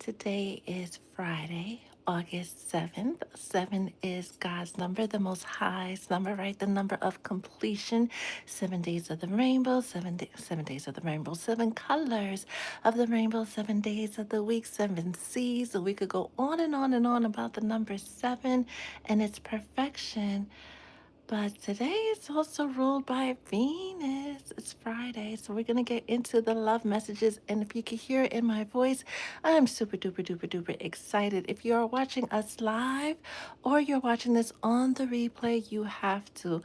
Today is Friday, August 7th. 7 is God's number, the most highest number, right? The number of completion. 7 days of the rainbow, 7 days of the rainbow, 7 colors of the rainbow, 7 days of the week, 7 seas. So we could go on and on and on about the number 7 and its perfection. But today is also ruled by Venus. It's Friday, so we're going to get into the love messages. And if you can hear it in my voice, I'm super duper duper duper excited. If you are watching us live or you're watching this on the replay, you have to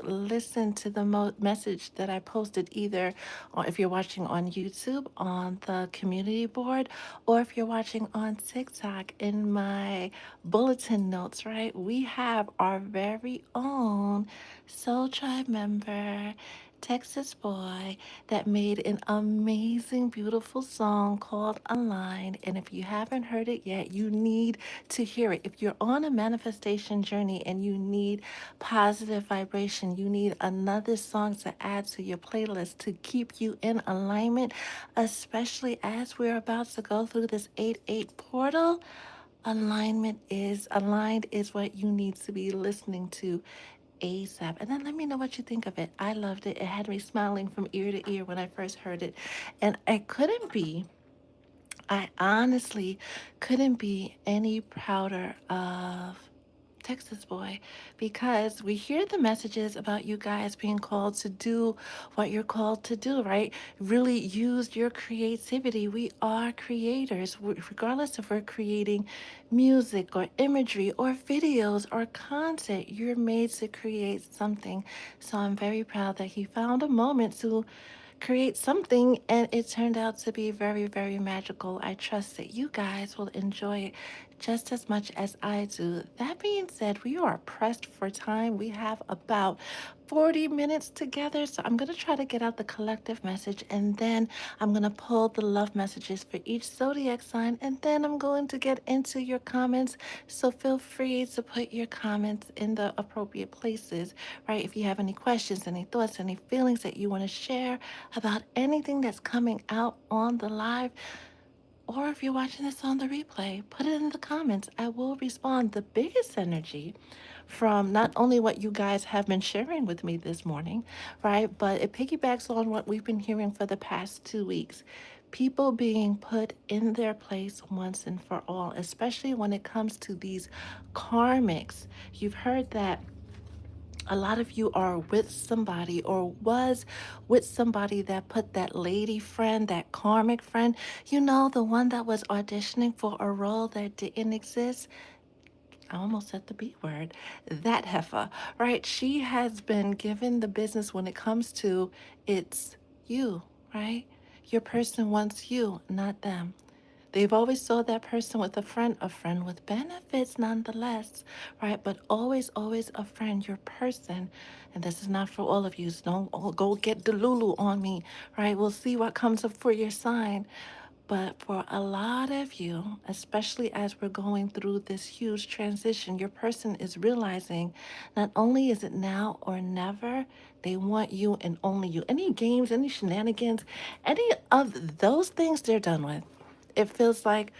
listen to the message that I posted either if you're watching on YouTube on the community board or if you're watching on TikTok in my bulletin notes, right? We have our very own Soul Tribe member, Texas boy, that made an amazing, beautiful song called Aligned. And if you haven't heard it yet, you need to hear it. If you're on a manifestation journey and you need positive vibration, you need another song to add to your playlist to keep you in alignment, especially as we're about to go through this 8-8 portal. Aligned is what you need to be listening to ASAP. And then let me know what you think of it. I loved it. It had me smiling from ear to ear when I first heard it. And I honestly couldn't be any prouder of Texas boy because we hear the messages about you guys being called to do what you're called to do, right? Really use your creativity. We are creators, regardless if we're creating music or imagery or videos or content. You're made to create something. So I'm very proud that he found a moment to create something and it turned out to be very, very magical. I trust that you guys will enjoy it just as much as I do. That being said, we are pressed for time. We have about 40 minutes together. So I'm going to try to get out the collective message and then I'm going to pull the love messages for each zodiac sign and then I'm going to get into your comments. So feel free to put your comments in the appropriate places, right? If you have any questions, any thoughts, any feelings that you want to share about anything that's coming out on the live, or if you're watching this on the replay, put it in the comments. I will respond. The biggest energy from not only what you guys have been sharing with me this morning, right, but it piggybacks on what we've been hearing for the past 2 weeks. People being put in their place once and for all, especially when it comes to these karmics. You've heard that a lot of you are with somebody or was with somebody that put that lady friend, that karmic friend, the one that was auditioning for a role that didn't exist. I almost said the B word. That heifer, right? She has been given the business when it comes to it's you, right? Your person wants you, not them. They've always saw that person with a friend with benefits nonetheless, right? But always, always a friend, your person. And this is not for all of you, so don't go get Delulu on me, right? We'll see what comes up for your sign. But for a lot of you, especially as we're going through this huge transition, your person is realizing not only is it now or never, they want you and only you. Any games, any shenanigans, any of those things, they're done with. It feels like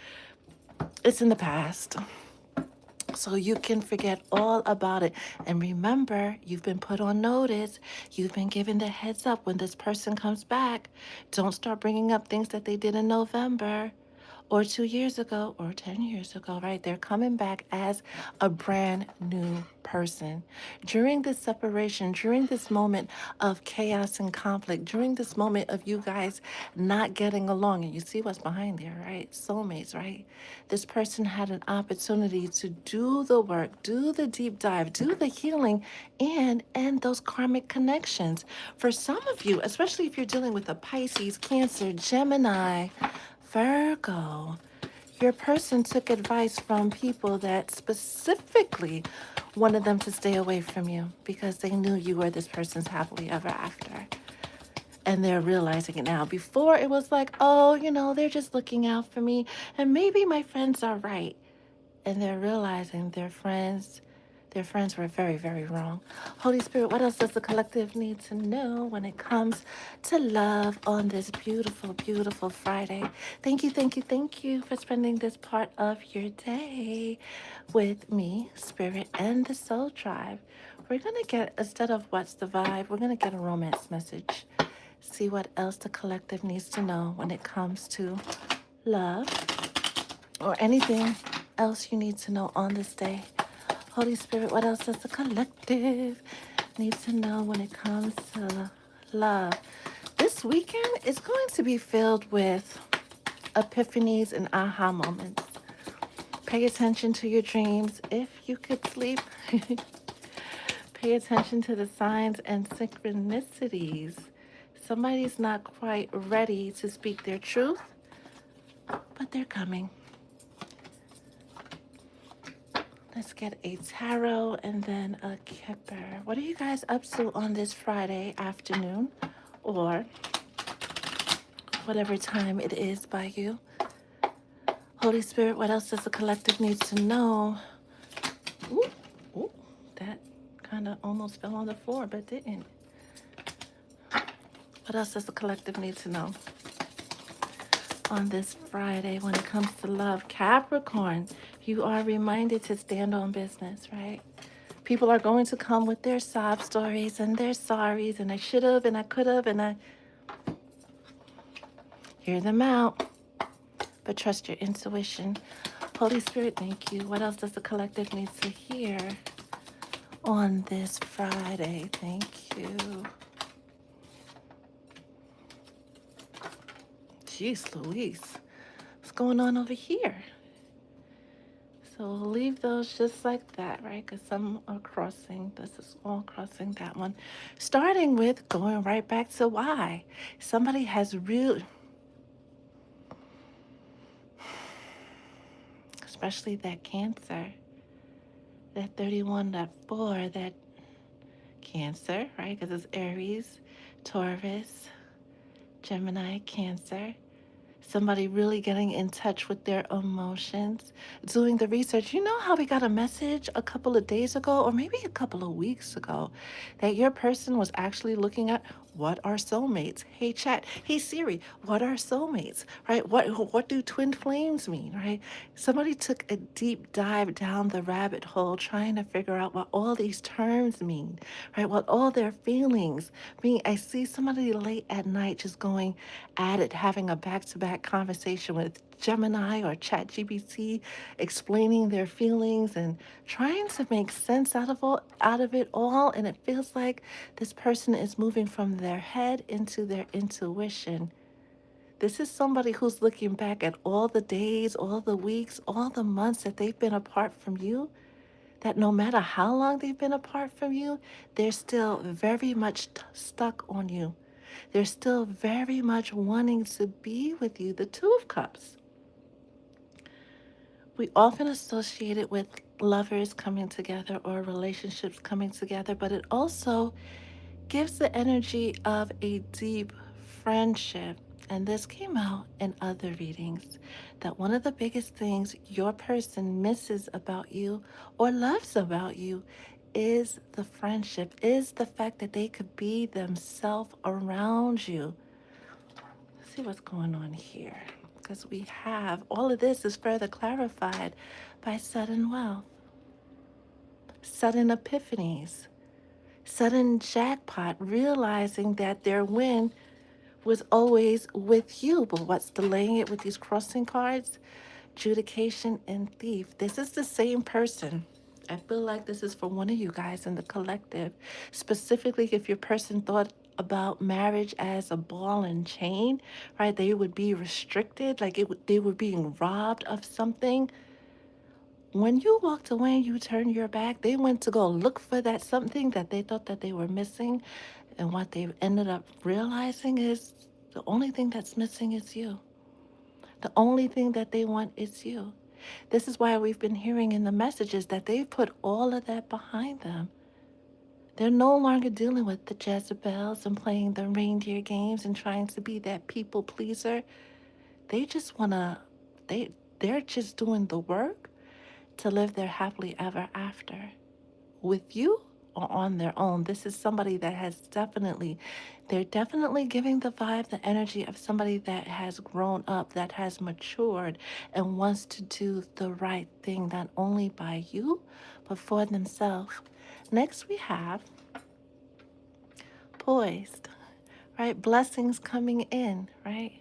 it's in the past. So you can forget all about it. And remember, you've been put on notice. You've been given the heads up when this person comes back. Don't start bringing up things that they did in November or 2 years ago or 10 years ago, right? They're coming back as a brand new person. During this separation, during this moment of chaos and conflict, during this moment of you guys not getting along, and you see what's behind there, right? Soulmates, right? This person had an opportunity to do the work, do the deep dive, do the healing, and end those karmic connections. For some of you, especially if you're dealing with a Pisces, Cancer, Gemini, Virgo, your person took advice from people that specifically wanted them to stay away from you because they knew you were this person's happily ever after. And they're realizing it now. Before it was like, oh, they're just looking out for me. And maybe my friends are right. And they're realizing their friends Their friends were very, very wrong. Holy Spirit, what else does the collective need to know when it comes to love on this beautiful, beautiful Friday? Thank you, thank you, thank you for spending this part of your day with me, Spirit, and the Soul Tribe. We're going to get, instead of what's the vibe, we're going to get a romance message. See what else the collective needs to know when it comes to love or anything else you need to know on this day. Holy Spirit, what else does the collective need to know when it comes to love? This weekend is going to be filled with epiphanies and aha moments. Pay attention to your dreams if you could sleep. Pay attention to the signs and synchronicities. Somebody's not quite ready to speak their truth, but they're coming. Let's get a tarot and then a kipper. What are you guys up to on this Friday afternoon or whatever time it is by you? Holy Spirit, what else does the collective need to know? Ooh, ooh, that kind of almost fell on the floor, but didn't. What else does the collective need to know on this Friday when it comes to love? Capricorn, you are reminded to stand on business, right? People are going to come with their sob stories and their sorries, and I should have, and I could have, and I hear them out. But trust your intuition. Holy Spirit, thank you. What else does the collective need to hear on this Friday? Thank you. Jeez Louise, what's going on over here? So we'll leave those just like that, right? Because some are crossing. This is all crossing that one. Starting with going right back to why. Somebody has especially that Cancer, that 31, that 4, that Cancer, right? Because it's Aries, Taurus, Gemini, Cancer. Somebody really getting in touch with their emotions, doing the research. You know how we got a message a couple of days ago, or maybe a couple of weeks ago, that your person was actually looking at what are soulmates? Hey chat, hey Siri, what are soulmates? Right? What do twin flames mean? Right? Somebody took a deep dive down the rabbit hole trying to figure out what all these terms mean, right? What all their feelings mean. I see somebody late at night just going at it, having a back-to-back conversation with Gemini or ChatGPT, explaining their feelings and trying to make sense out of it all. And it feels like this person is moving from their head into their intuition. This is somebody who's looking back at all the days, all the weeks, all the months that they've been apart from you, that no matter how long they've been apart from you, they're still very much stuck on you. They're still very much wanting to be with you. The Two of Cups. We often associate it with lovers coming together or relationships coming together, but it also gives the energy of a deep friendship. And this came out in other readings, that one of the biggest things your person misses about you or loves about you is the friendship, is the fact that they could be themselves around you. Let's see what's going on here, because we have all of this is further clarified by sudden wealth, sudden epiphanies, sudden jackpot, realizing that their win was always with you. But what's delaying it with these crossing cards? Judication and thief. This is the same person. I feel like this is for one of you guys in the collective. Specifically, if your person thought about marriage as a ball and chain, right? They would be restricted, like they were being robbed of something. When you walked away and you turned your back, they went to go look for that something that they thought that they were missing. And what they ended up realizing is the only thing that's missing is you. The only thing that they want is you. This is why we've been hearing in the messages that they've put all of that behind them. They're no longer dealing with the Jezebels and playing the reindeer games and trying to be that people pleaser. They just wanna they they're just doing the work to live their happily ever after. with you or on their own. This is somebody that has they're definitely giving the vibe, the energy of somebody that has grown up, that has matured, and wants to do the right thing, not only by you, but for themselves. Next, we have poised, right? Blessings coming in, right?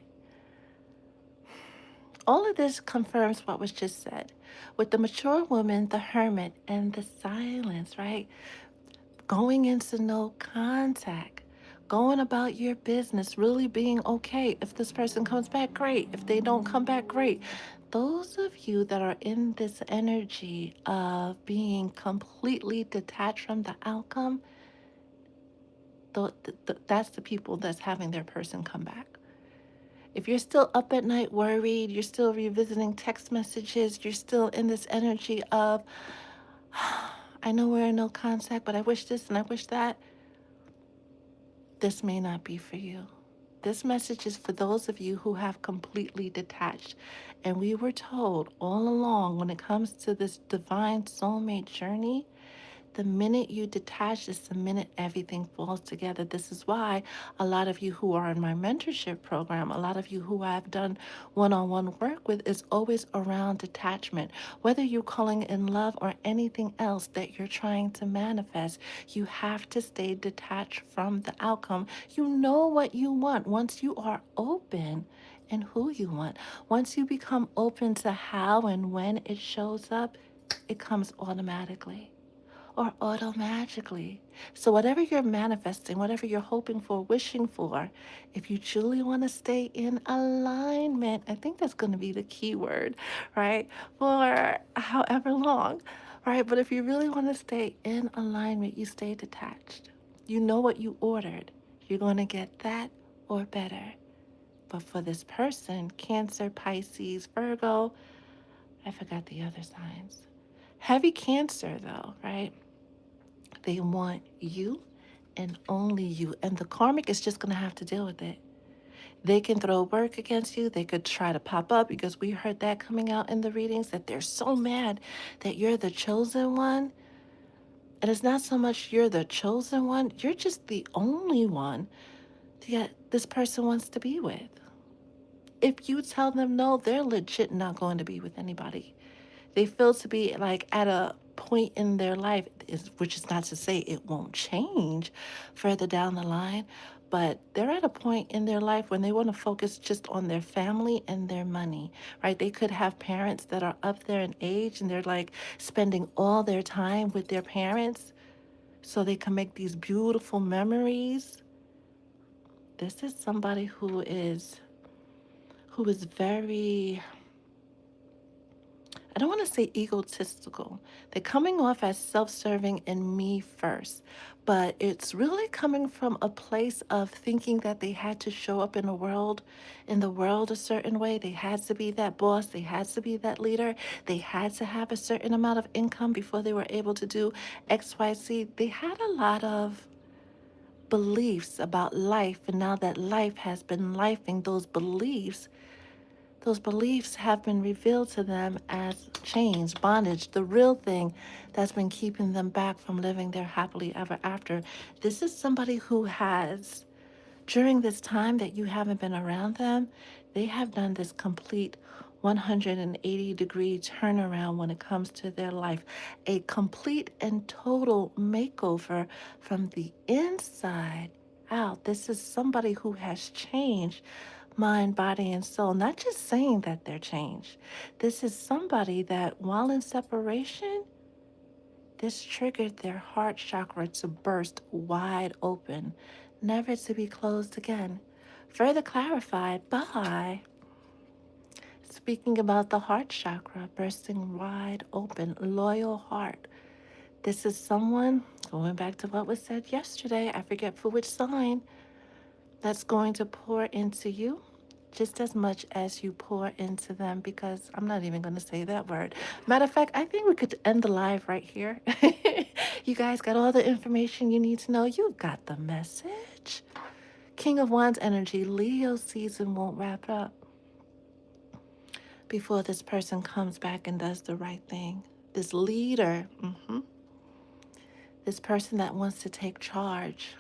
All of this confirms what was just said. With the mature woman, the hermit, and the silence, right? Going into no contact, going about your business, really being okay. If this person comes back, great. If they don't come back, great. Those of you that are in this energy of being completely detached from the outcome, that's the people that's having their person come back. If you're still up at night worried, you're still revisiting text messages, you're still in this energy of, I know we're in no contact, but I wish this and I wish that, this may not be for you. This message is for those of you who have completely detached. And we were told all along, when it comes to this divine soulmate journey, the minute you detach is the minute everything falls together. This is why a lot of you who are in my mentorship program, a lot of you who I've done one-on-one work with, is always around detachment. Whether you're calling in love or anything else that you're trying to manifest, you have to stay detached from the outcome. You know what you want once you are open and who you want. Once you become open to how and when it shows up, it comes automatically or automagically. So, whatever you're manifesting, whatever you're hoping for, wishing for, if you truly want to stay in alignment, I think that's going to be the key word, right? For however long, right? But if you really want to stay in alignment, you stay detached. You know what you ordered. You're going to get that or better. But for this person, Cancer, Pisces, Virgo, I forgot the other signs. Heavy Cancer, though, right? They want you and only you. And the karmic is just going to have to deal with it. They can throw work against you. They could try to pop up because we heard that coming out in the readings that they're so mad that you're the chosen one. And it's not so much you're the chosen one, you're just the only one that this person wants to be with. If you tell them no, they're legit not going to be with anybody. They feel to be like at a point in their life, which is not to say it won't change further down the line, but they're at a point in their life when they want to focus just on their family and their money, right? They could have parents that are up there in age and they're like spending all their time with their parents so they can make these beautiful memories. This is somebody who is very, I don't want to say egotistical. They're coming off as self serving and me first, but it's really coming from a place of thinking that they had to show up in the world a certain way. They had to be that boss, they had to be that leader, they had to have a certain amount of income before they were able to do XYZ. They had a lot of beliefs about life, and now that life has been lifing those beliefs have been revealed to them as chains, bondage, the real thing that's been keeping them back from living their happily ever after. This is somebody who has, during this time that you haven't been around them, they have done this complete 180-degree turnaround when it comes to their life. A complete and total makeover from the inside out. This is somebody who has changed mind, body, and soul. Not just saying that they're changed. This is somebody that, while in separation, this triggered their heart chakra to burst wide open, never to be closed again. Further clarified by speaking about the heart chakra bursting wide open, loyal heart. This is someone, going back to what was said yesterday, I forget for which sign, that's going to pour into you just as much as you pour into them, because I'm not even going to say that word. Matter of fact, I think we could end the live right here. You guys got all the information you need to know. You got the message. King of Wands energy, Leo season won't wrap up before this person comes back and does the right thing. This leader, This person that wants to take charge,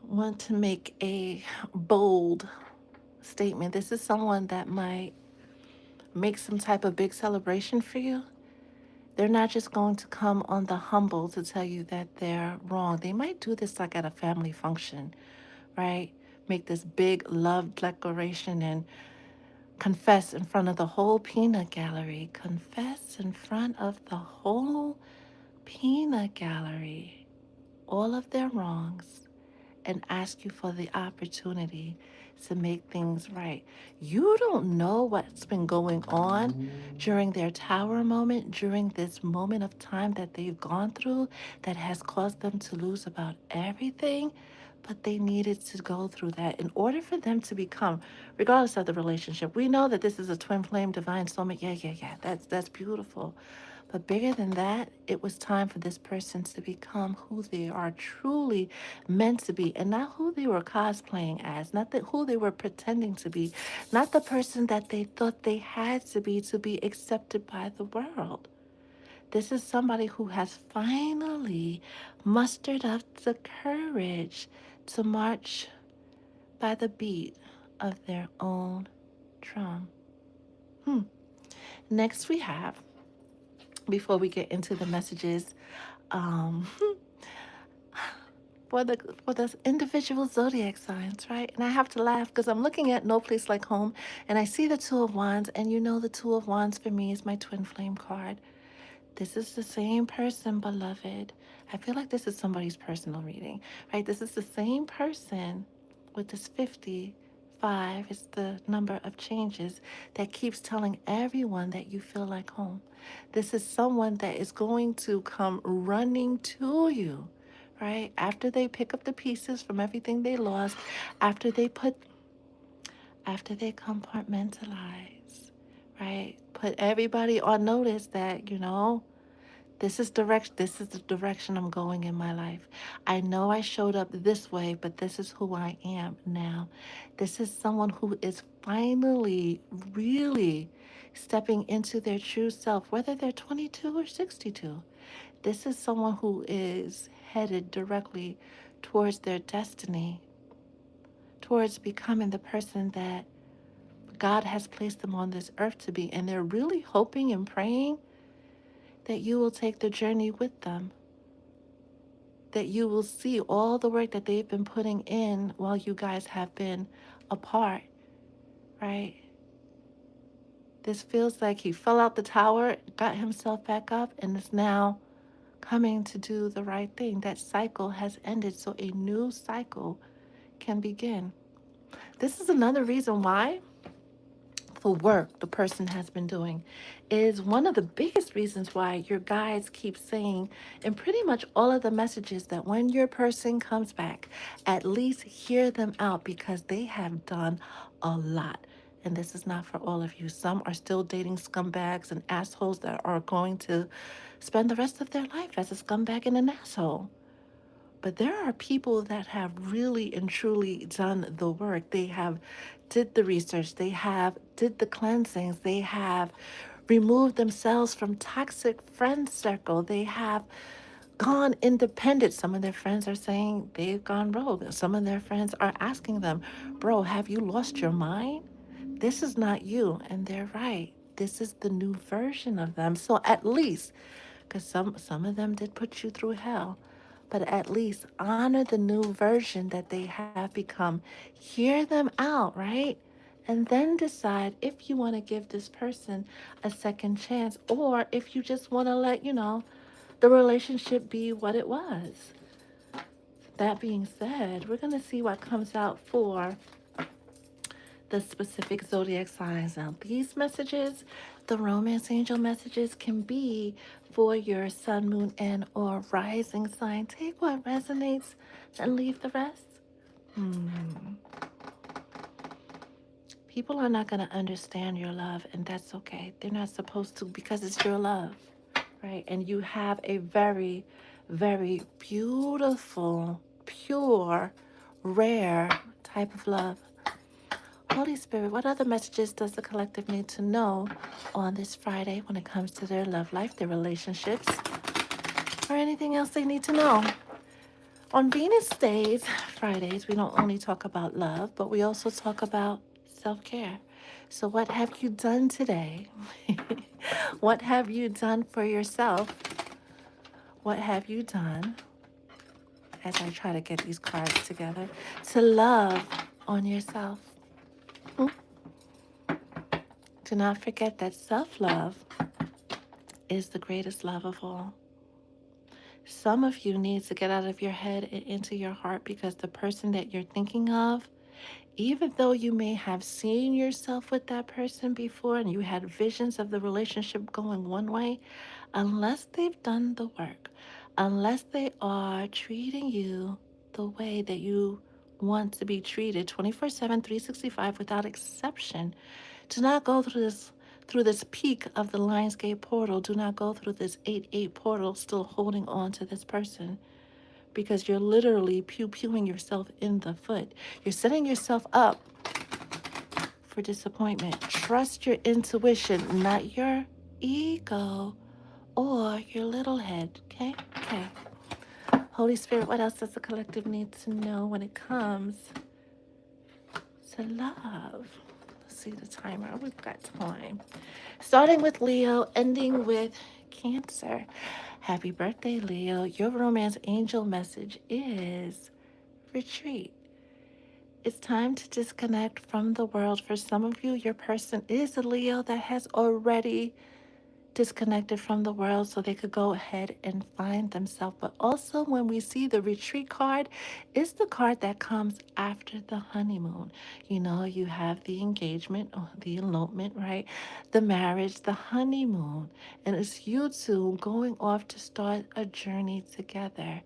want to make a bold statement. This is someone that might make some type of big celebration for you. They're not just going to come on the humble to tell you that they're wrong. They might do this like at a family function, right? Make this big love declaration and confess in front of the whole peanut gallery. Confess in front of the whole peanut gallery all of their wrongs and ask you for the opportunity to make things right. You don't know what's been going on during their tower moment, during this moment of time that they've gone through that has caused them to lose about everything. But they needed to go through that in order for them to become, regardless of the relationship. We know that this is a twin flame divine soulmate. Yeah. That's beautiful. But bigger than that, it was time for this person to become who they are truly meant to be and not who they were cosplaying as, not that who they were pretending to be, not the person that they thought they had to be accepted by the world. This is somebody who has finally mustered up the courage to march by the beat of their own drum. Hmm. Next, we have, before we get into the messages, um, for the individual zodiac signs, right? And I have to laugh because I'm looking at No Place Like Home, and I see the Two of Wands, and you know the Two of Wands for me is my twin flame card. This is the same person, beloved. I feel like this is somebody's personal reading, right? This is the same person with this 55 is the number of changes that keeps telling everyone that you feel like home. This is someone that is going to come running to you, right? After they pick up the pieces from everything they lost, after they put, after they compartmentalize, right? Put everybody on notice that, this is the direction I'm going in my life. I know I showed up this way, but this is who I am now. This is someone who is finally really stepping into their true self, whether they're 22 or 62. This is someone who is headed directly towards their destiny, towards becoming the person that God has placed them on this earth to be. And they're really hoping and praying that you will take the journey with them, that you will see all the work that they've been putting in while you guys have been apart, right? This feels like he fell out the tower, got himself back up, and is now coming to do the right thing. That cycle has ended, so a new cycle can begin. This is another reason why the work the person has been doing is one of the biggest reasons why your guides keep saying in pretty much all of the messages that when your person comes back, at least hear them out because they have done a lot. And this is not for all of you. Some are still dating scumbags and assholes that are going to spend the rest of their life as a scumbag and an asshole. But there are people that have really and truly done the work. They have did the research, they have did the cleansings, they have removed themselves from toxic friend circle, they have gone independent. Some of their friends are saying they've gone rogue. Some of their friends are asking them, bro, have you lost your mind? This is not you. And they're right. This is the new version of them. So at least, because some of them did put you through hell, but at least honor the new version that they have become. Hear them out, right? And then decide if you want to give this person a second chance or if you just want to let, the relationship be what it was. That being said, we're going to see what comes out for the specific zodiac signs. Now, these messages, the romance angel messages, can be for your sun, moon, and or rising sign. Take what resonates and leave the rest. People are not going to understand your love, and that's okay. They're not supposed to because it's your love, right? And you have a very, very beautiful, pure, rare type of love. Holy Spirit, what other messages does the collective need to know on this Friday when it comes to their love life, their relationships, or anything else they need to know. On Venus Days, Fridays, we don't only talk about love, but we also talk about self care. So, what have you done today? What have you done for yourself? What have you done, as I try to get these cards together, to love on yourself? Hmm? Do not forget that self love is the greatest love of all. Some of you need to get out of your head and into your heart because the person that you're thinking of, even though you may have seen yourself with that person before and you had visions of the relationship going one way, unless they've done the work, unless they are treating you the way that you want to be treated 24/7, 365 without exception, do not go through this peak of the Lionsgate portal. Do not go through this 8-8 portal still holding on to this person because you're literally pew-pewing yourself in the foot. You're setting yourself up for disappointment. Trust your intuition, not your ego or your little head. Okay? Okay. Holy Spirit, what else does the collective need to know when it comes to love? Let's see the timer. We've got time. Starting with Leo, ending with Cancer. Happy birthday, Leo. Your romance angel message is retreat. It's time to disconnect from the world. For some of you, your person is a Leo that has already disconnected from the world so they could go ahead and find themselves. But also, when we see the retreat card, it's the card that comes after the honeymoon. You know, you have the engagement, or the elopement, right? The marriage, the honeymoon. And it's you two going off to start a journey together.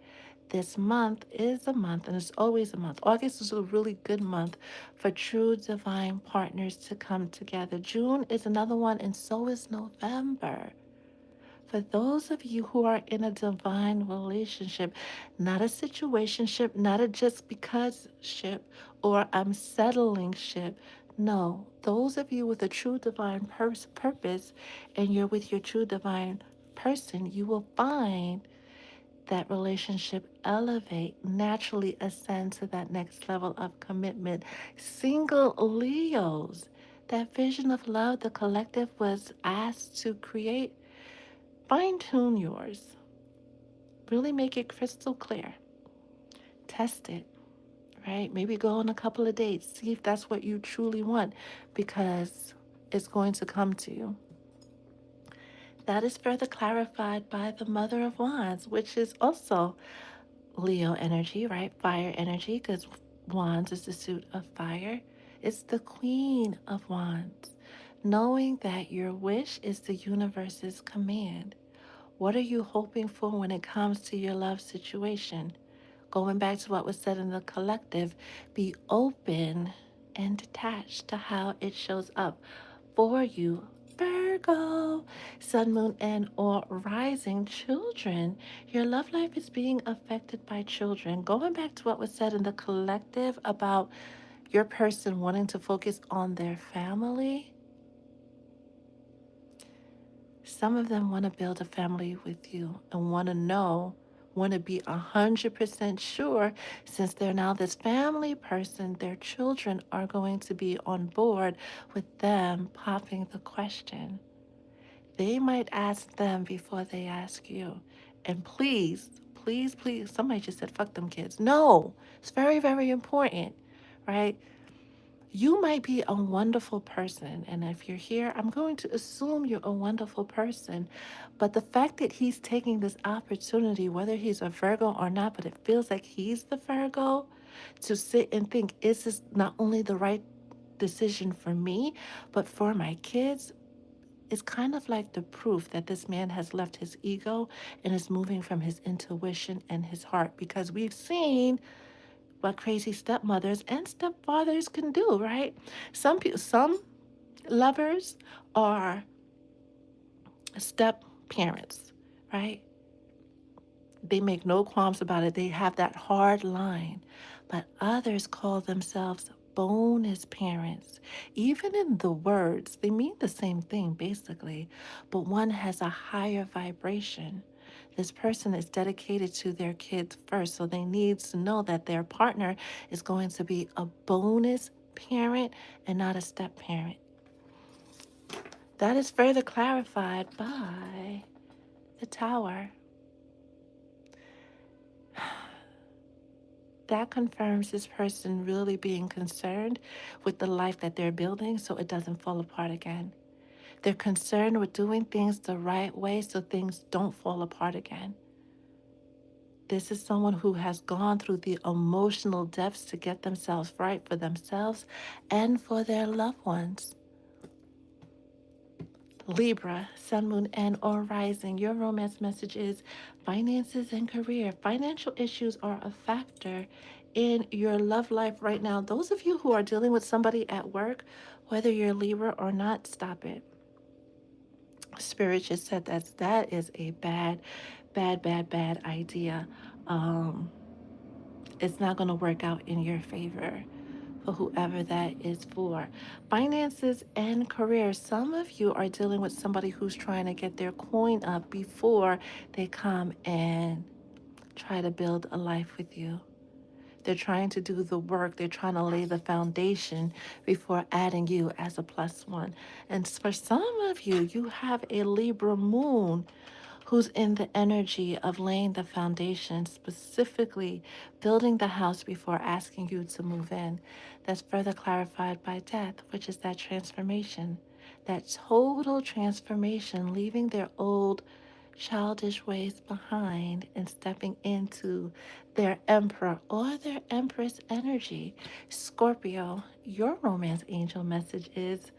This month is a month, and it's always a month. August is a really good month for true divine partners to come together. June is another one, and so is November. For those of you who are in a divine relationship, not a situationship, not a just because ship or I'm settling ship. No, those of you with a true divine purpose and you're with your true divine person, you will find that relationship elevate, naturally ascend to that next level of commitment. Single Leos, that vision of love the collective was asked to create, fine tune yours. Really make it crystal clear. Test it, right? Maybe go on a couple of dates. See if that's what you truly want because it's going to come to you. That is further clarified by the Mother of Wands, which is also Leo energy, right? Fire energy, because Wands is the suit of fire. It's the Queen of Wands. Knowing that your wish is the universe's command. What are you hoping for when it comes to your love situation? Going back to what was said in the collective, be open and detached to how it shows up for you. Virgo, sun, moon, and or rising children. Your love life is being affected by children. Going back to what was said in the collective about your person wanting to focus on their family, some of them want to build a family with you and want to be 100% sure, since they're now this family person, their children are going to be on board with them popping the question. They might ask them before they ask you. And please, please, please, somebody just said, fuck them kids. No, it's very, very important, right? You might be a wonderful person. And if you're here, I'm going to assume you're a wonderful person. But the fact that he's taking this opportunity, whether he's a Virgo or not, but it feels like he's the Virgo, to sit and think, is this not only the right decision for me, but for my kids? Is kind of like the proof that this man has left his ego and is moving from his intuition and his heart, because we've seen what crazy stepmothers and stepfathers can do, right? Some people, some lovers are step parents, right? They make no qualms about it. They have that hard line. But others call themselves bonus parents. Even in the words, they mean the same thing basically, but one has a higher vibration. This person is dedicated to their kids first, so they need to know that their partner is going to be a bonus parent and not a step parent. That is further clarified by the Tower. That confirms this person really being concerned with the life that they're building so it doesn't fall apart again. They're concerned with doing things the right way so things don't fall apart again. This is someone who has gone through the emotional depths to get themselves right for themselves and for their loved ones. Libra, Sun, Moon, and or Rising. Your romance message is finances and career. Financial issues are a factor in your love life right now. Those of you who are dealing with somebody at work, whether you're Libra or not, stop it. Spirit just said that is a bad idea. Um, it's not going to work out in your favor for whoever that is for. Finances and career. Some of you are dealing with somebody who's trying to get their coin up before they come and try to build a life with you. They're trying to do the work. They're trying to lay the foundation before adding you as a plus one. And for some of you, you have a Libra moon who's in the energy of laying the foundation, specifically building the house before asking you to move in. That's further clarified by death, which is that transformation, that total transformation, leaving their old childish ways behind and stepping into their emperor or their empress energy. Scorpio, your romance angel message is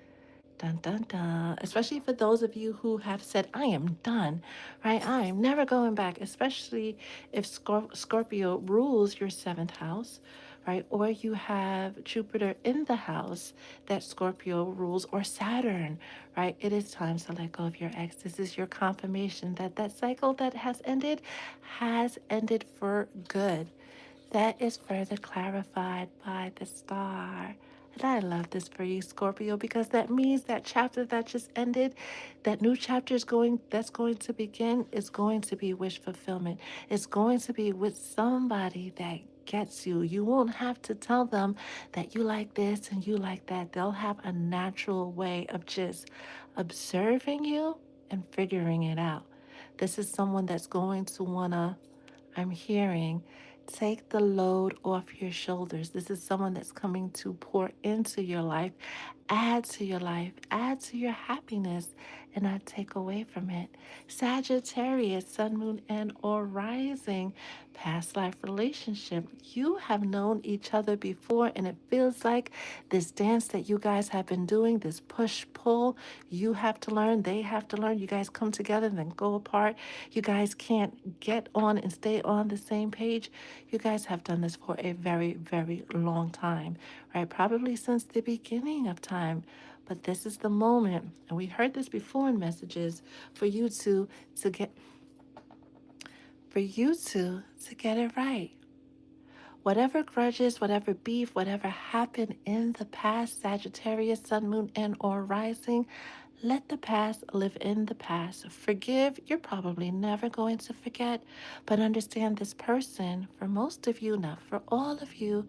dun dun dun. Especially for those of you who have said, I am done, right? I am never going back, especially if Scorpio rules your seventh house, right? Or you have Jupiter in the house that Scorpio rules, or Saturn, right? It is time to let go of your ex. This is your confirmation that that cycle that has ended for good. That is further clarified by the star. And I love this for you, Scorpio, because that means that chapter that just ended, that new chapter that's going to begin, is going to be wish fulfillment. It's going to be with somebody that gets you. You won't have to tell them that you like this and you like that. They'll have a natural way of just observing you and figuring it out. This is someone that's going to want to, I'm hearing, take the load off your shoulders. This is someone that's coming to pour into your life, add to your life, add to your happiness, and not take away from it. Sagittarius, Sun, Moon, and or Rising, past life relationship. You have known each other before, and it feels like this dance that you guys have been doing, this push pull, you have to learn, they have to learn. You guys come together and then go apart. You guys can't get on and stay on the same page. You guys have done this for a very long time, right? Probably since the beginning of time. But this is the moment, and we heard this before in messages, for you to get to get it right. Whatever grudges, whatever beef, whatever happened in the past, Sagittarius, Sun, Moon, and or Rising, let the past live in the past. Forgive, you're probably never going to forget, but understand this person, for most of you, not for all of you,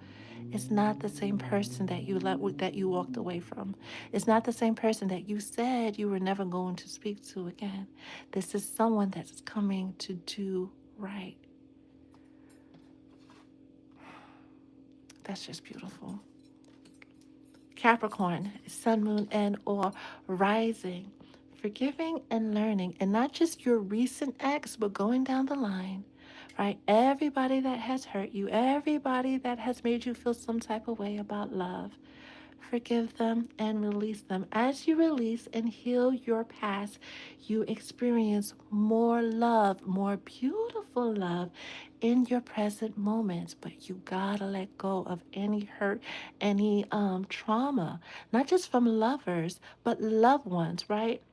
is not the same person that you walked away from. It's not the same person that you said you were never going to speak to again. This is someone that's coming to do right. That's just beautiful. Capricorn, Sun, Moon, and or Rising. Forgiving and learning, and not just your recent ex, but going down the line, right? Everybody that has hurt you, everybody that has made you feel some type of way about love. Forgive them and release them. As you release and heal your past, you experience more love, more beautiful love in your present moments. But you gotta let go of any hurt, any trauma, not just from lovers, but loved ones, right?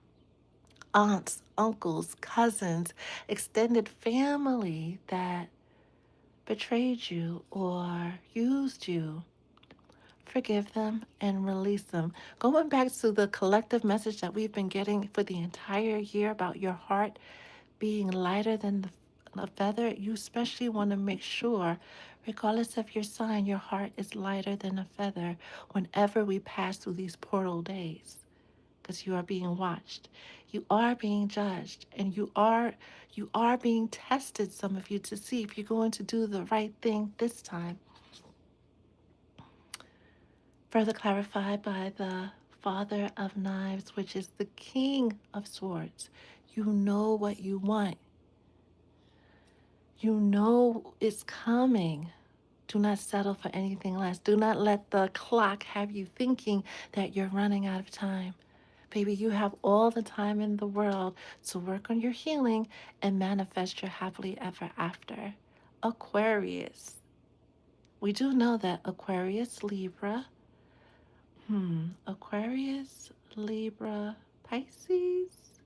Aunts, uncles, cousins, extended family that betrayed you or used you. Forgive them and release them. Going back to the collective message that we've been getting for the entire year about your heart being lighter than a feather, you especially want to make sure, regardless of your sign, your heart is lighter than a feather whenever we pass through these portal days. Because you are being watched. You are being judged. And you are being tested, some of you, to see if you're going to do the right thing this time. Further clarified by the Father of Knives, which is the King of Swords. You know what you want. You know it's coming. Do not settle for anything less. Do not let the clock have you thinking that you're running out of time. Baby, you have all the time in the world to work on your healing and manifest your happily ever after. Aquarius. We do know that Aquarius, Libra, Aquarius, Libra, Pisces,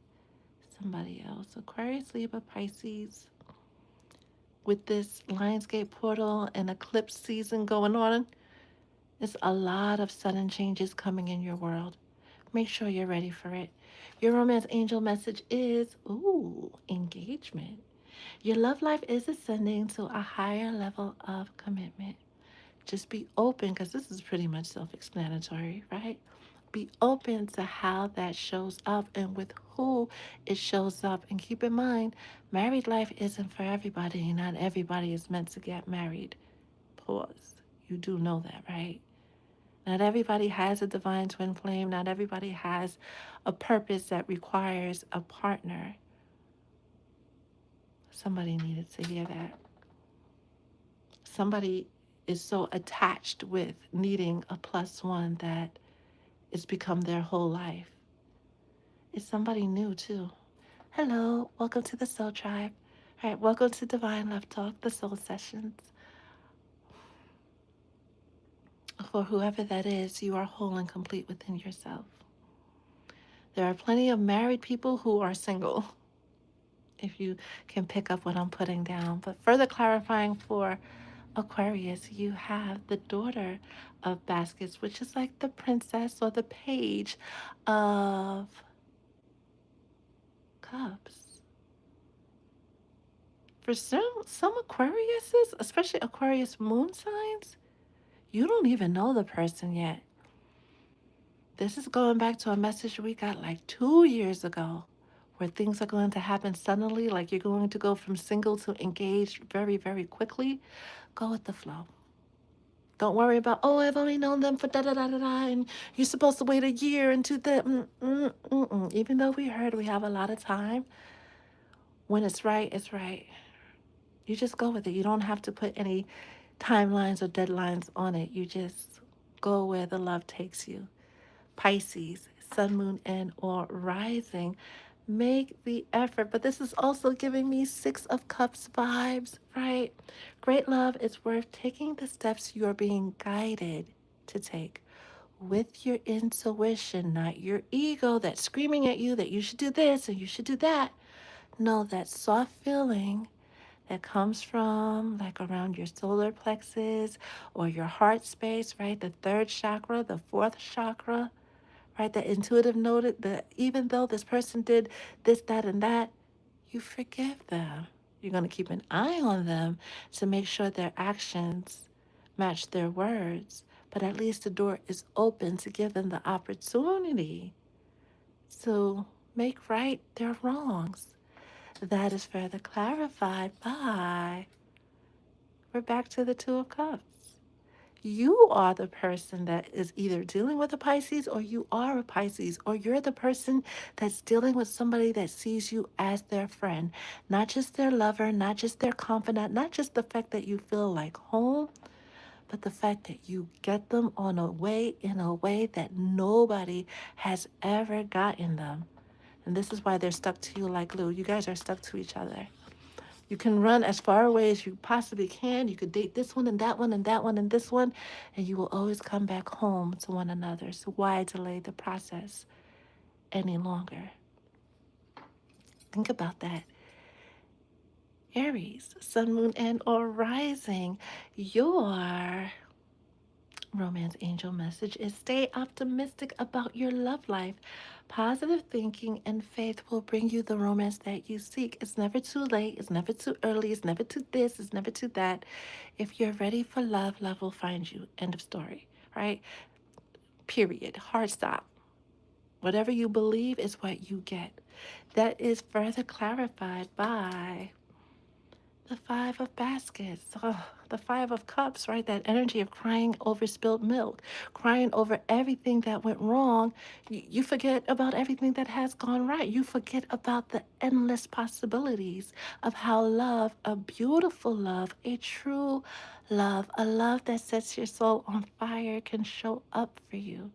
somebody else. Aquarius, Libra, Pisces. With this Lionsgate portal and eclipse season going on, there's a lot of sudden changes coming in your world. Make sure you're ready for it. Your romance angel message is, engagement. Your love life is ascending to a higher level of commitment. Just be open, because this is pretty much self explanatory, right? Be open to how that shows up and with who it shows up. And keep in mind, married life isn't for everybody. Not everybody is meant to get married. Pause. You do know that, right? Not everybody has a divine twin flame. Not everybody has a purpose that requires a partner. Somebody needed to hear that. Somebody is so attached with needing a plus one that it's become their whole life. It's somebody new, too. Hello, welcome to the Soul Tribe. All right, welcome to Divine Love Talk, the Soul Sessions. For whoever that is, you are whole and complete within yourself. There are plenty of married people who are single, if you can pick up what I'm putting down. But further clarifying for Aquarius, you have the daughter of baskets, which is like the princess or the page of cups. For some Aquariuses, especially Aquarius moon signs, you don't even know the person yet. This is going back to a message we got like 2 years ago, where things are going to happen suddenly, like you're going to go from single to engaged very, very quickly. Go with the flow. Don't worry about, oh, I've only known them for da da da da da, and you're supposed to wait a year and do that. Even though we heard we have a lot of time, when it's right, it's right. You just go with it. You don't have to put any timelines or deadlines on it. You just go where the love takes you. Pisces, sun, moon, and or rising. Make the effort. But this is also giving me Six of Cups vibes, right? Great love is worth taking the steps you are being guided to take with your intuition, not your ego that's screaming at you that you should do this and you should do that. No, that soft feeling that comes from like around your solar plexus or your heart space, right? The third chakra, the fourth chakra, right? The intuitive note that even though this person did this, that, and that, you forgive them. You're going to keep an eye on them to make sure their actions match their words. But at least the door is open to give them the opportunity to make right their wrongs. That is further clarified by, we're back to the Two of Cups. You are the person that is either dealing with a Pisces, or you are a Pisces, or you're the person that's dealing with somebody that sees you as their friend, not just their lover, not just their confidant, not just the fact that you feel like home, but the fact that you get them in a way that nobody has ever gotten them. And this is why they're stuck to you like glue. You guys are stuck to each other. You can run as far away as you possibly can. You could date this one and that one and that one and this one, and you will always come back home to one another. So why delay the process any longer? Think about that. Aries, sun, moon, and or rising. Your Romance angel message is stay optimistic about your love life. Positive thinking and faith will bring you the romance that you seek. It's never too late. It's never too early. It's never too this. It's never too that. If you're ready for love, love will find you. End of story. Right? Period. Hard stop. Whatever you believe is what you get. That is further clarified by the Five of Baskets, the Five of Cups, right? That energy of crying over spilled milk, crying over everything that went wrong. You forget about everything that has gone right. You forget about the endless possibilities of how love, a beautiful love, a true love, a love that sets your soul on fire, can show up for you.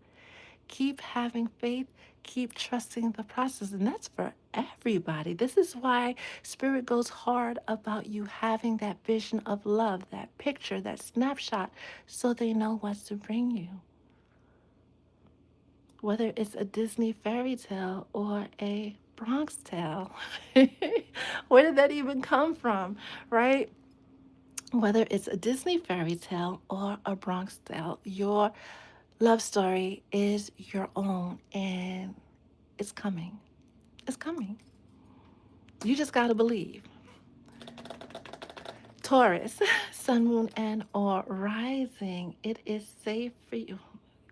Keep having faith, keep trusting the process. And that's for everybody. This is why Spirit goes hard about you having that vision of love, that picture, that snapshot, so they know what to bring you. Whether it's a Disney fairy tale or a Bronx tale. Where did that even come from, right? Whether it's a Disney fairy tale or a Bronx tale, your love story is your own and it's coming. It's coming. You just got to believe. Taurus, sun, moon, and or rising. It is safe for you.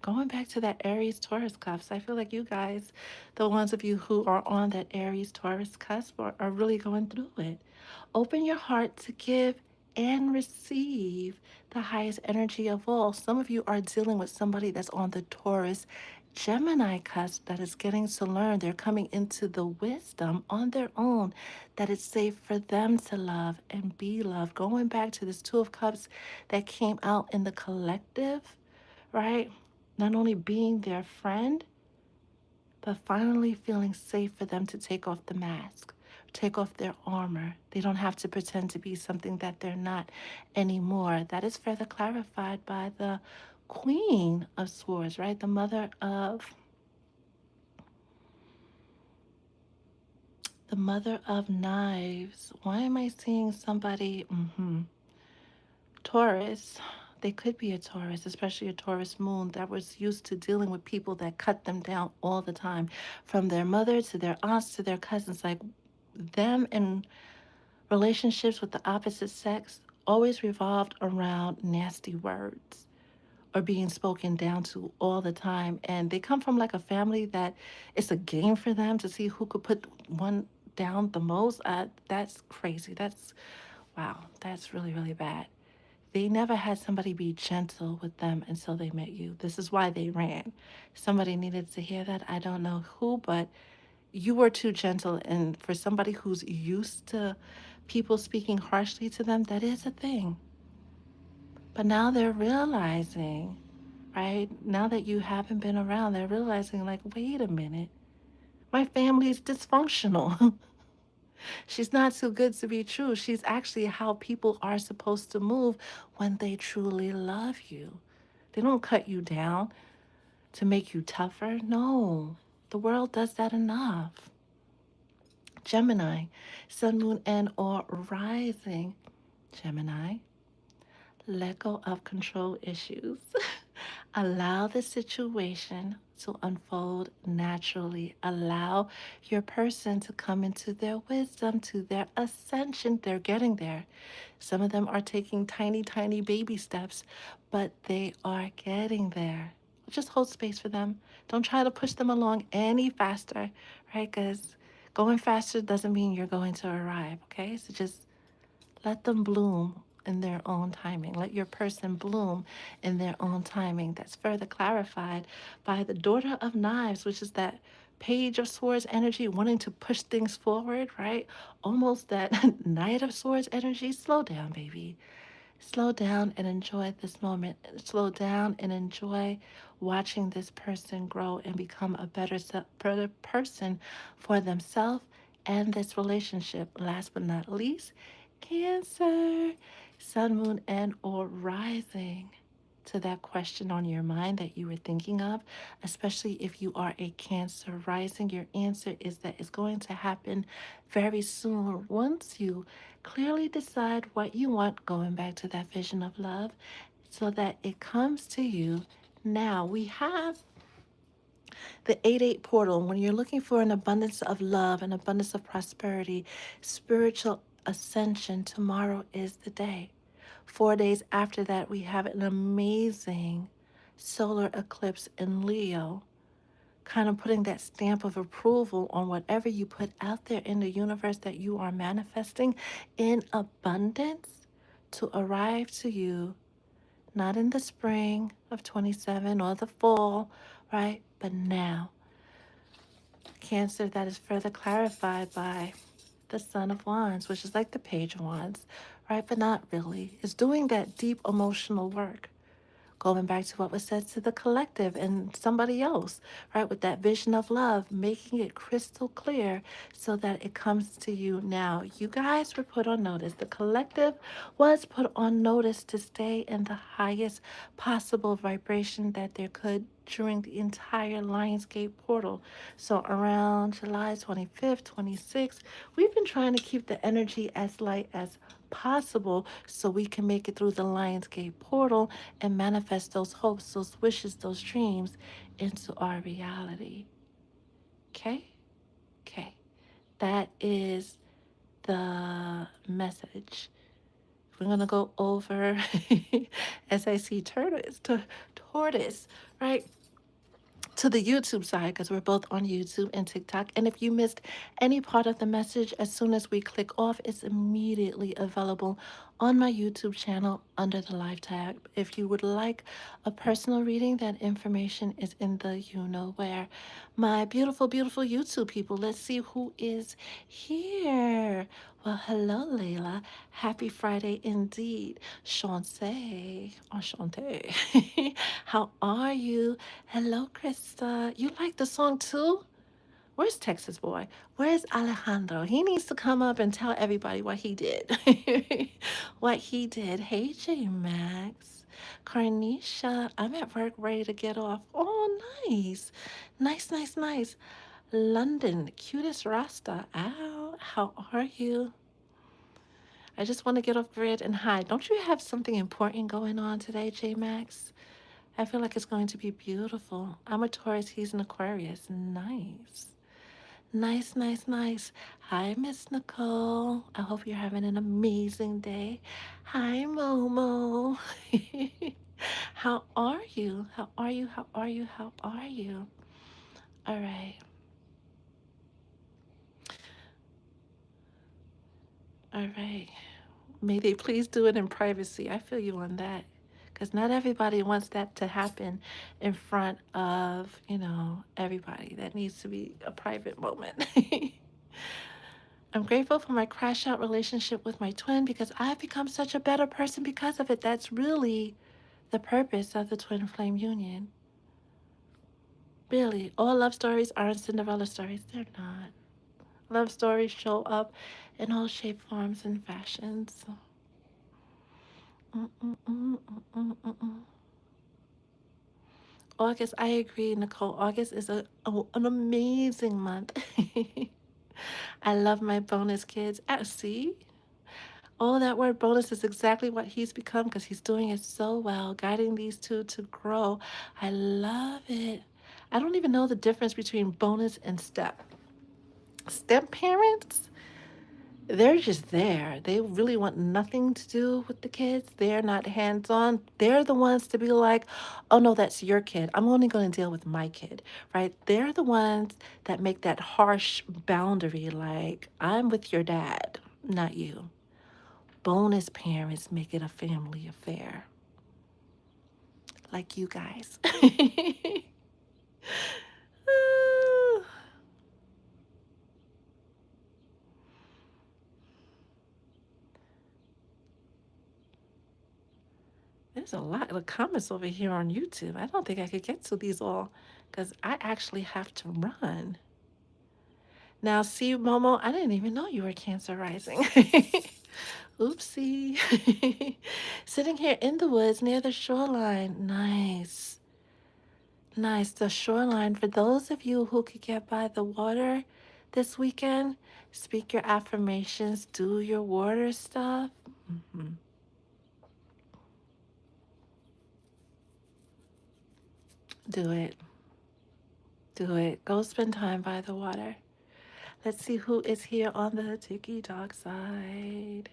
Going back to that Aries Taurus cusp, I feel like you guys, the ones of you who are on that Aries Taurus cusp, are really going through it. Open your heart to give and receive the highest energy of all. Some of you are dealing with somebody that's on the Taurus Gemini cusp that is getting to learn. They're coming into the wisdom on their own that it's safe for them to love and be loved. Going back to this Two of Cups that came out in the collective, right? Not only being their friend, but finally feeling safe for them to take off the mask, take off their armor. They don't have to pretend to be something that they're not anymore. That is further clarified by the Queen of Swords, right? The Mother of Knives. Why am I seeing somebody? Taurus. They could be a Taurus, especially a Taurus moon that was used to dealing with people that cut them down all the time, from their mother to their aunts to their cousins. Like them in relationships with the opposite sex always revolved around nasty words or being spoken down to all the time. And they come from like a family that it's a game for them to see who could put one down the most. That's crazy. That's wow. That's really, really bad. They never had somebody be gentle with them until they met you. This is why they ran. Somebody needed to hear that. I don't know who, but you were too gentle. And for somebody who's used to people speaking harshly to them, that is a thing. But now they're realizing, right? Now that you haven't been around, they're realizing, like, wait a minute, my family is dysfunctional. She's not too good to be true. She's actually how people are supposed to move when they truly love you. They don't cut you down to make you tougher. No, the world does that enough. Gemini, sun, moon, and or rising. Gemini, let go of control issues. Allow the situation to unfold naturally. Allow your person to come into their wisdom, to their ascension. They're getting there. Some of them are taking tiny, tiny baby steps, but they are getting there. Just hold space for them. Don't try to push them along any faster, right? Because going faster doesn't mean you're going to arrive, okay? So just let them bloom in their own timing. Let your person bloom in their own timing. That's further clarified by the Daughter of Knives, which is that Page of Swords energy, wanting to push things forward, right? Almost that Knight of Swords energy. Slow down, baby. Slow down and enjoy this moment. Slow down and enjoy watching this person grow and become a better person for themselves and this relationship. Last but not least, Cancer, sun, moon, and or rising. To that question on your mind that you were thinking of, especially if you are a Cancer rising, your answer is that it's going to happen very soon. Once you clearly decide what you want, going back to that vision of love, so that it comes to you now. We have the 8-8 portal. When you're looking for an abundance of love, an abundance of prosperity, spiritual ascension, tomorrow is the day. 4 days after that, we have an amazing solar eclipse in Leo, kind of putting that stamp of approval on whatever you put out there in the universe that you are manifesting in abundance to arrive to you, not in the spring of 27 or the fall, right? But now. Cancer, that is further clarified by the Son of Wands, which is like the Page of Wands, right? But not really. It's doing that deep emotional work. Going back to what was said to the collective and somebody else, right? With that vision of love, making it crystal clear so that it comes to you now. You guys were put on notice. The collective was put on notice to stay in the highest possible vibration that there could during the entire Lionsgate portal. So around July 25th, 26th, we've been trying to keep the energy as light as possible so we can make it through the Lionsgate portal and manifest those hopes, those wishes, those dreams into our reality. Okay? Okay. That is the message. We're going to go over, as I see tortoise, right? To the YouTube side because we're both on YouTube and TikTok. And if you missed any part of the message, as soon as we click off, it's immediately available on my YouTube channel under the live tab. If you would like a personal reading, that information is in the you know where. My beautiful, beautiful YouTube people, let's see who is here. Well, hello, Layla. Happy Friday indeed. Shantae. Enchante. How are you? Hello, Krista. You like the song too? Where's Texas Boy? Where's Alejandro? He needs to come up and tell everybody what he did. What he did. Hey, J Max. Carnisha, I'm at work ready to get off. Oh, nice. Nice, nice, nice. London, cutest Rasta. Ow, how are you? I just want to get off grid and hide. Don't you have something important going on today, J Max? I feel like it's going to be beautiful. I'm a Taurus, he's an Aquarius. Nice. Nice, nice, nice. Hi, Miss Nicole. I hope you're having an amazing day. Hi, Momo. How are you? How are you? How are you? How are you? All right. All right. May they please do it in privacy. I feel you on that. Because not everybody wants that to happen in front of, everybody. That needs to be a private moment. I'm grateful for my crash out relationship with my twin because I've become such a better person because of it. That's really the purpose of the twin flame union. Really, all love stories aren't Cinderella stories. They're not. Love stories show up in all shapes, forms, and fashions. Mm-mm-mm-mm-mm-mm. August, I agree, Nicole. August is an amazing month. I love my bonus kids. See? All that word bonus is exactly what he's become because he's doing it so well, guiding these two to grow. I love it. I don't even know the difference between bonus and step. Step parents, they're just there. They really want nothing to do with the kids. They're not hands on. They're the ones to be like, oh no, that's your kid. I'm only going to deal with my kid, right? They're the ones that make that harsh boundary like, I'm with your dad, not you. Bonus parents make it a family affair, like you guys. There's a lot of comments over here on YouTube. I don't think I could get to these all because I actually have to run. Now, see, Momo, I didn't even know you were Cancer rising. Oopsie. Sitting here in the woods near the shoreline. Nice. Nice. The shoreline. For those of you who could get by the water this weekend, speak your affirmations, do your water stuff. Mhm. Do it. Do it. Go spend time by the water. Let's see who is here on the Tiki Talk side.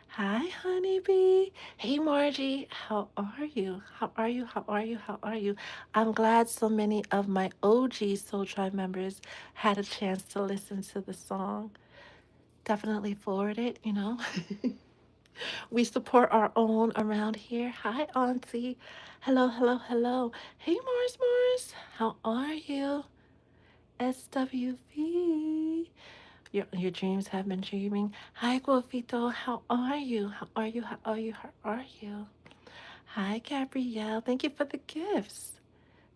Hi, honeybee. Hey, Margie. How are you? How are you? How are you? How are you? I'm glad so many of my OG Soul Tribe members had a chance to listen to the song. Definitely forward it, you know. We support our own around here. Hi, Auntie. Hello, hello, hello. Hey, Mars, Mars. How are you? SWV. Your dreams have been dreaming. Hi, Guavito. How are you? How are you? How are you? How are you? Hi, Gabrielle. Thank you for the gifts.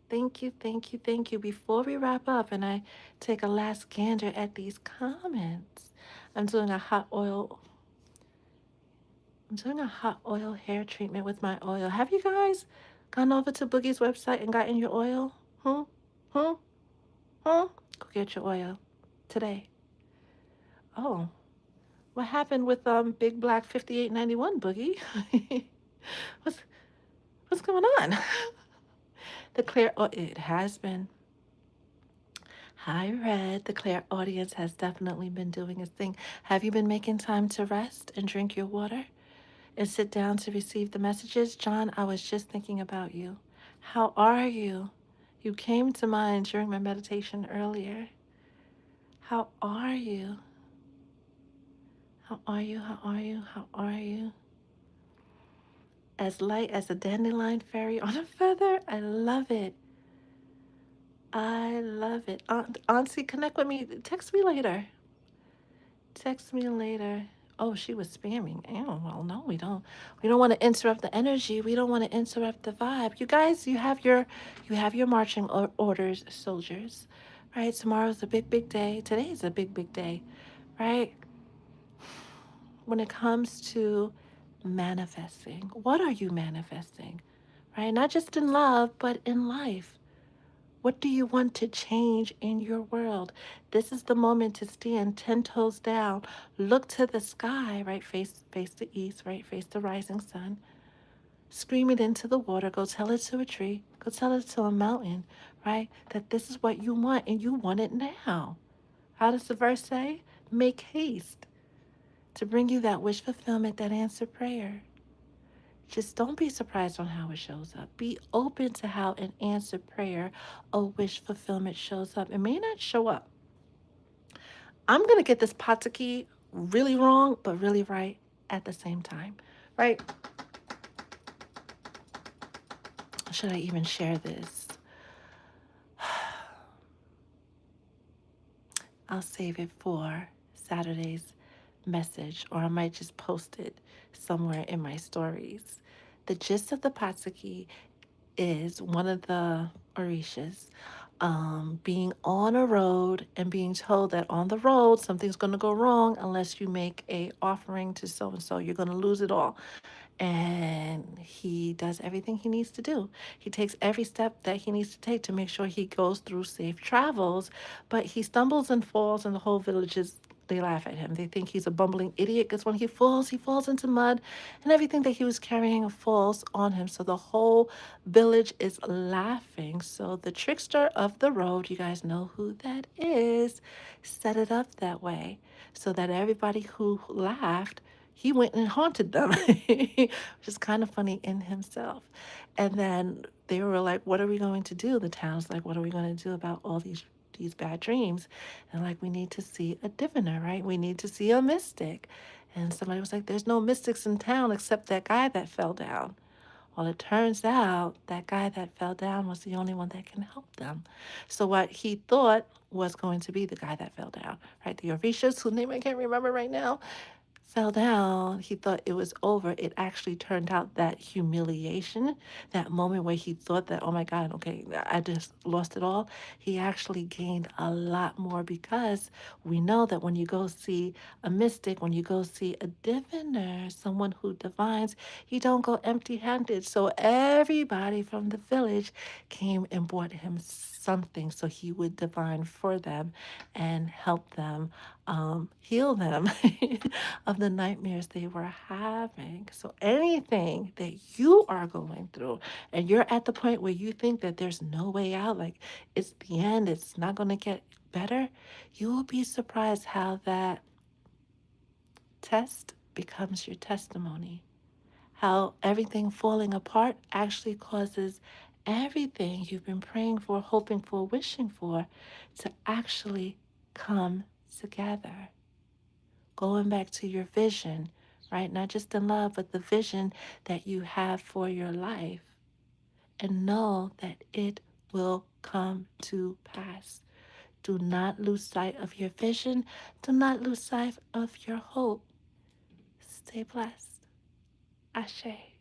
Thank you, thank you, thank you. Before we wrap up and I take a last gander at these comments, I'm doing a hot oil. I'm doing a hot oil hair treatment with my oil. Have you guys gone over to Boogie's website and gotten your oil? Hmm? Hmm? Hmm? Go get your oil today. Oh, what happened with Big Black 5891 Boogie? what's what's going on? The clear it has been. Hi, Red. The clear audience has definitely been doing its thing. Have you been making time to rest and drink your water and sit down to receive the messages? John, I was just thinking about you. How are you? You came to mind during my meditation earlier. How are you? How are you? How are you? How are you? As light as a dandelion fairy on a feather. I love it. I love it. Auntie, connect with me. Text me later. Text me later. Oh, she was spamming. Oh, well, no, we don't. We don't want to interrupt the energy. We don't want to interrupt the vibe. You guys, you have your marching orders, soldiers. Right? Tomorrow's a big, big day. Today is a big, big day. Right? When it comes to manifesting, what are you manifesting? Right? Not just in love, but in life. What do you want to change in your world? This is the moment to stand 10 toes down, look to the sky, right? Face the east, right? Face the rising sun. Scream it into the water. Go tell it to a tree. Go tell it to a mountain, right? That this is what you want and you want it now. How does the verse say? Make haste to bring you that wish fulfillment, that answer prayer. Just don't be surprised on how it shows up. Be open to how an answered prayer, a wish fulfillment shows up. It may not show up. I'm going to get this Pataki really wrong, but really right at the same time. Right? Should I even share this? I'll save it for Saturday's message, or I might just post it somewhere in my stories. The gist of the Pataki is one of the Orishas being on a road and being told that on the road something's going to go wrong unless you make a offering to so and so. You're going to lose it all. And he does everything he needs to do. He takes every step that he needs to take to make sure he goes through safe travels, but he stumbles and falls, and the whole village is. They laugh at him. They think he's a bumbling idiot because when he falls into mud, and everything that he was carrying falls on him. So the whole village is laughing. So the trickster of the road, you guys know who that is, set it up that way so that everybody who laughed, he went and haunted them, which is kind of funny in himself. And then they were like, "What are we going to do?" The town's like, "What are we going to do about all these bad dreams?" And like, "We need to see a diviner, right? We need to see a mystic." And somebody was like, "There's no mystics in town except that guy that fell down." Well, it turns out that guy that fell down was the only one that can help them. So what he thought was going to be the guy that fell down, right? The Orishas, whose name I can't remember right now, fell down. He thought it was over. It actually turned out that humiliation, that moment where he thought that, oh my God, okay, I just lost it all. He actually gained a lot more because we know that when you go see a mystic, when you go see a diviner, someone who divines, you don't go empty handed. So everybody from the village came and brought him something so he would divine for them and help them heal them of the nightmares they were having. So anything that you are going through, and you're at the point where you think that there's no way out, like it's the end, it's not going to get better, you will be surprised how that test becomes your testimony. How everything falling apart actually causes everything you've been praying for, hoping for, wishing for to actually come together. Going back to your vision, right? Not just in love, but the vision that you have for your life. And know that it will come to pass. Do not lose sight of your vision. Do not lose sight of your hope. Stay blessed. Ashe.